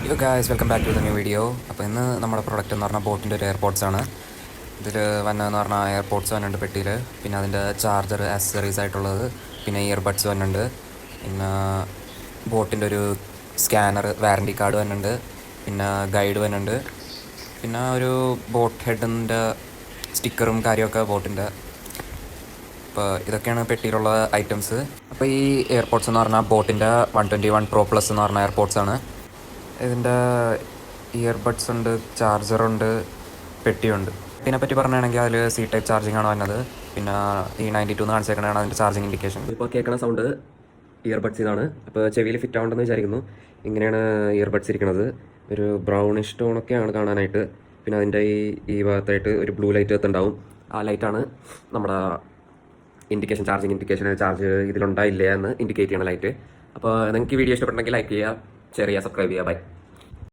യോ guys welcome back to the new video. അപ്പോൾ ഇന്ന് നമ്മുടെ പ്രൊഡക്റ്റ് എന്ന് പറഞ്ഞാൽ ബോട്ടിൻ്റെ ഒരു എയർപോഡ്സ് ആണ്. ഇതിൽ വന്നതെന്ന് പറഞ്ഞാൽ എയർപോഡ്സ് വന്നിട്ടുണ്ട് പെട്ടിയിൽ, പിന്നെ അതിൻ്റെ ചാർജർ ആക്സസറീസ് ആയിട്ടുള്ളത്, പിന്നെ ഇയർബഡ്സ് വന്നിട്ടുണ്ട്, പിന്നെ ബോട്ടിൻ്റെ ഒരു സ്കാനർ വാറണ്ടി കാർഡ് വന്നിട്ടുണ്ട്, പിന്നെ ഗൈഡ് വന്നിട്ടുണ്ട്, പിന്നെ ഒരു ബോട്ട് ഹെഡിൻ്റെ സ്റ്റിക്കറും കാര്യമൊക്കെ ബോട്ടിൻ്റെ. അപ്പോൾ ഇതൊക്കെയാണ് പെട്ടിയിലുള്ള ഐറ്റംസ്. അപ്പോൾ ഈ എയർപോഡ്സ് എന്ന് പറഞ്ഞാൽ ബോട്ടിൻ്റെ 121 Pro Plus എന്ന് പറഞ്ഞ എയർപോഡ്സ് ആണ്. ഇതിൻ്റെ ഇയർബഡ്സ് ഉണ്ട്, ചാർജറുണ്ട്, പെട്ടിയുണ്ട്. ഇതിനെപ്പറ്റി പറയുകയാണെങ്കിൽ അതിൽ സി ടൈപ്പ് ചാർജിങ് ആണ് വന്നത്. പിന്നെ ഈ 92 എന്ന് കാണിച്ചേക്കണതാണ് അതിൻ്റെ ചാർജിങ് ഇൻഡിക്കേഷൻ. ഇപ്പോൾ കേൾക്കണ സൗണ്ട് ഇയർബഡ്സ് ഇതാണ്. അപ്പോൾ ചെവിയിൽ ഫിറ്റ് ആവുണ്ടെന്ന് വിചാരിക്കുന്നു. ഇങ്ങനെയാണ് ഇയർബഡ്സ് ഇരിക്കുന്നത്. ഒരു ബ്രൗണിഷ് ടോണൊക്കെയാണ് കാണാനായിട്ട്. പിന്നെ അതിൻ്റെ ഈ ഭാഗത്തായിട്ട് ഒരു ബ്ലൂ ലൈറ്റ് എത്തുണ്ടാവും. ആ ലൈറ്റാണ് നമ്മുടെ ഇൻഡിക്കേഷൻ, ചാർജിങ് ഇൻഡിക്കേഷൻ, ചാർജ് ഇതിലുണ്ടായില്ല എന്ന് ഇൻഡിക്കേറ്റ് ചെയ്യണ ലൈറ്റ്. അപ്പോൾ നിങ്ങൾക്ക് വീഡിയോ ഇഷ്ടപ്പെട്ടെങ്കിൽ ലൈക്ക് ചെയ്യുക, ഷെയർ ചെയ്യുക, സബ്സ്ക്രൈബ് ചെയ്യുക. ബൈ.